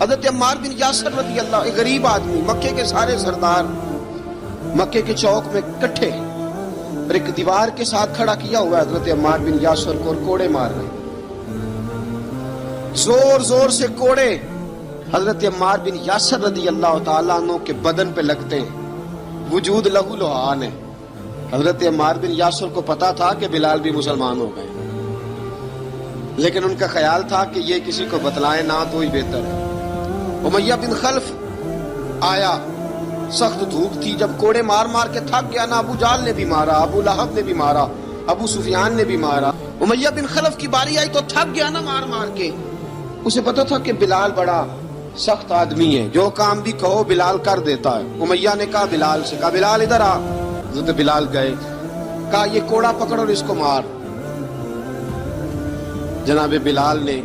حضرت عمار بن یاسر رضی اللہ، ایک غریب آدمی، مکے کے سارے سردار مکے کے چوک میں کٹھے اور ایک دیوار کے ساتھ کھڑا کیا ہوا ہے حضرت عمار بن یاسر کو، اور کوڑے مار رہے ہیں، زور زور سے کوڑے حضرت عمار بن یاسر رضی اللہ تعالیٰ عنہ کے بدن پہ لگتے ہیں، وجود لہو لہان ہے۔ حضرت عمار بن یاسر کو پتا تھا کہ بلال بھی مسلمان ہو گئے، لیکن ان کا خیال تھا کہ یہ کسی کو بتلائیں نہ تو ہی بہتر ہے۔ امیہ بن خلف آیا، سخت دھوپ تھی، جب کوڑے مار مار کے تھک گیا، نہ ابو جہل نے بھی مارا، ابو لہب نے بھی مارا، ابو سفیان نے بھی مارا، امیہ بن خلف کی باری آئی تو تھک گیا نا مار مار کے۔ اسے پتا تھا کہ بلال بڑا سخت آدمی ہے، جو کام بھی کہو بلال کر دیتا ہے۔ امیہ نے کہا بلال سے، کہا بلال ادھر آ۔ حضرت بلال گئے، کہا یہ کوڑا پکڑ اور اس کو مار۔ جناب بلال نے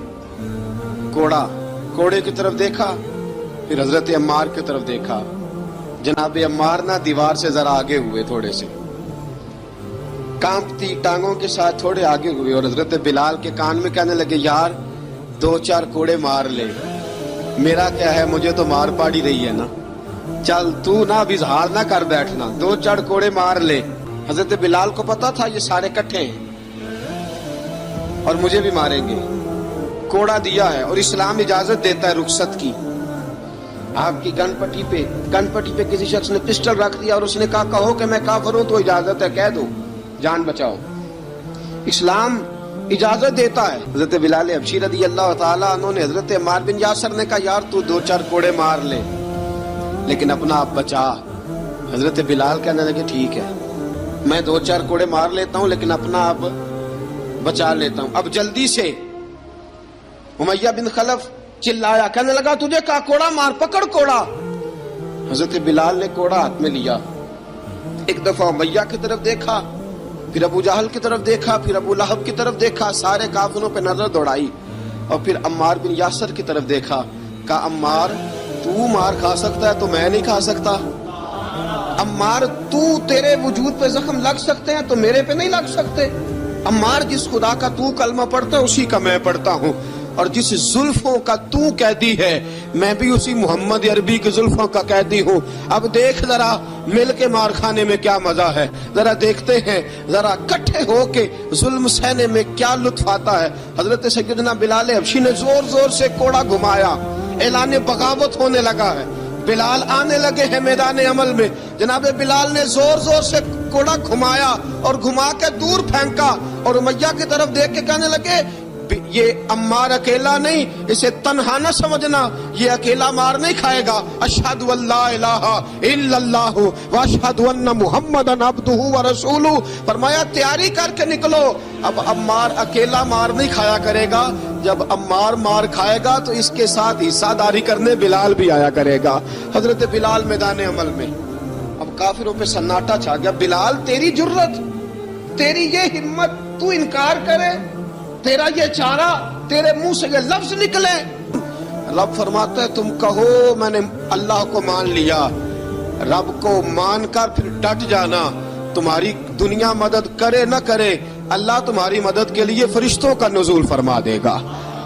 کوڑے کی طرف دیکھا، پھر حضرت عمار کی طرف دیکھا۔ جناب عمار نہ دیوار سے ذرا آگے ہوئے، تھوڑے سے کانپتی ٹانگوں کے ساتھ تھوڑے آگے ہوئے، اور حضرت بلال کے کان میں کہنے لگے یار 2-4 کوڑے مار لے، میرا کیا ہے، مجھے تو مار پاڑی رہی ہے نا، چل تو نہ اب اظہار نہ کر بیٹھنا، 2-4 کوڑے مار لے۔ حضرت بلال کو پتا تھا یہ سارے کٹھے ہیں اور مجھے بھی ماریں گے۔ کوڑا دیا ہے اور اسلام اجازت دیتا ہے رخصت کی۔ آپ کی گن پٹی پہ کسی شخص نے پسٹل رکھ دیا اور اس نے کہا کہو کہ میں کافر ہوں تو اجازت ہے، کہہ دو، جان بچاؤ، اسلام اجازت دیتا ہے۔ حضرت بلال حبشی رضی اللہ تعالیٰ عنہ نے حضرت عمار بن یاسر نے کہا یار تو 2-4 کوڑے مار لے لیکن اپنا آپ بچا۔ حضرت بلال کہنے لگے ٹھیک ہے، میں 2-4 کوڑے مار لیتا ہوں لیکن اپنا آپ بچا لیتا ہوں۔ اب جلدی سے امیہ بن خلف چلایا، کہنے لگا تجھے کہا کوڑا مار، پکڑ کوڑا۔ حضرت بلال نے کوڑا ہاتھ میں لیا، ایک دفعہ امیہ کی طرف دیکھا، پھر ابو جہل کی طرف دیکھا، پھر ابو لہب کی طرف دیکھا، سارے کافروں پہ نظر دوڑائی، اور پھر عمار بن یاسر کی طرف دیکھا، کہا عمار تو مار کھا سکتا ہے تو میں نہیں کھا سکتا، عمار تیرے وجود پہ زخم لگ سکتے ہیں تو میرے پہ نہیں لگ سکتے، عمار جس خدا کا تو کلمہ پڑھتا ہے اسی کا میں پڑھتا ہوں، اور جس زلفوں کا تو قیدی ہے میں بھی اسی محمد عربی کی زلفوں کا قیدی ہوں۔ اب دیکھ ذرا مل کے مار کھانے میں کیا مزہ ہے، ذرا دیکھتے ہیں، ذرا کٹھے ہو کے ظلم سہنے میں کیا لطف آتا ہے۔ حضرت سیدنا بلال حبشی نے زور زور سے کوڑا گھمایا، اعلان بغاوت ہونے لگا ہے، بلال آنے لگے ہیں میدان عمل میں۔ جناب بلال نے زور زور سے کوڑا گھمایا اور گھما کے دور پھینکا، اور امیہ کی طرف دیکھ کے کہنے لگے یہ عمار اکیلا نہیں، اسے تنہا نہ سمجھنا، یہ اکیلا مار نہیں کھائے گا۔ اشہد ان لا الہ الا اللہ واشہد ان محمدن عبدہ ورسولہ، فرمایا تیاری کر کے نکلو، اب عمار اکیلا مار نہیں کھایا کرے گا، جب عمار مار کھائے گا تو اس کے ساتھ حصہ داری کرنے بلال بھی آیا کرے گا۔ حضرت بلال میدان عمل میں، اب کافروں پہ سناٹا چھا گیا۔ بلال تیری جرت، تیری یہ ہمت، تو انکار کرے، تیرا یہ چارہ، تیرے منہ سے یہ لفظ نکلے۔ رب فرماتا ہے تم کہو میں نے اللہ کو مان لیا، رب کو مان کر پھر ڈٹ جانا، تمہاری دنیا مدد کرے نہ کرے اللہ تمہاری مدد کے لیے فرشتوں کا نزول فرما دے گا۔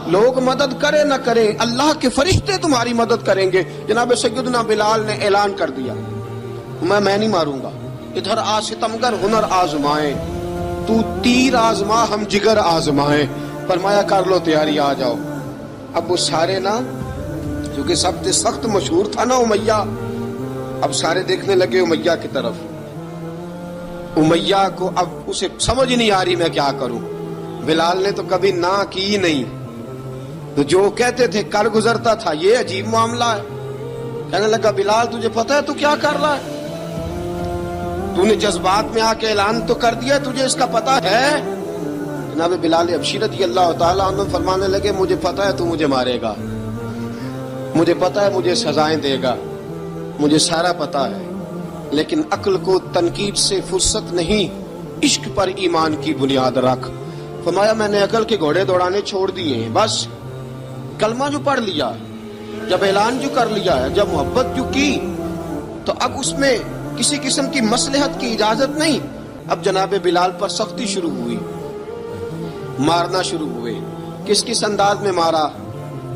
لوگ مدد کرے نہ کرے اللہ کے فرشتے تمہاری مدد کریں گے۔ جناب سیدنا بلال نے اعلان کر دیا میں نہیں ماروں گا، ادھر آ ستمگر ہنر آزمائیں، تو تیر آزما ہم جگر آزمائیں، فرمایا کر لو تیاری آ جاؤ۔ اب وہ سارے نا، کیونکہ سب سے سخت مشہور تھا نا امیہ، اب سارے دیکھنے لگے امیہ کی طرف۔ امیہ کو اب اسے سمجھ نہیں آ رہی میں کیا کروں، بلال نے تو کبھی نہ کی نہیں، تو جو کہتے تھے کر گزرتا تھا، یہ عجیب معاملہ ہے۔ کہنے لگا بلال تجھے پتا ہے تو کیا کر رہا ہے، تو نے جذبات میں آ کے اعلان تو کر دیا، تجھے اس کا پتا ہے؟ جناب بلال حبشی رضی اللہ تعالیٰ عنہ فرمانے لگے مجھے پتا ہے تو مجھے مارے گا، مجھے پتا ہے مجھے سزائیں دے گا، مجھے سارا پتا ہے، لیکن عقل کو تنقید سے فرصت نہیں، عشق پر ایمان کی بنیاد رکھ۔ فرمایا میں نے عقل کے گھوڑے دوڑانے چھوڑ دیے ہیں، بس کلمہ جو پڑھ لیا، جب اعلان جو کر لیا ہے، جب محبت جو کی، تو اب اس میں کسی قسم کی مصلحت کی اجازت نہیں۔ اب جناب بلال پر سختی شروع ہوئی، مارنا شروع ہوئے۔ کس کس انداز میں مارا؟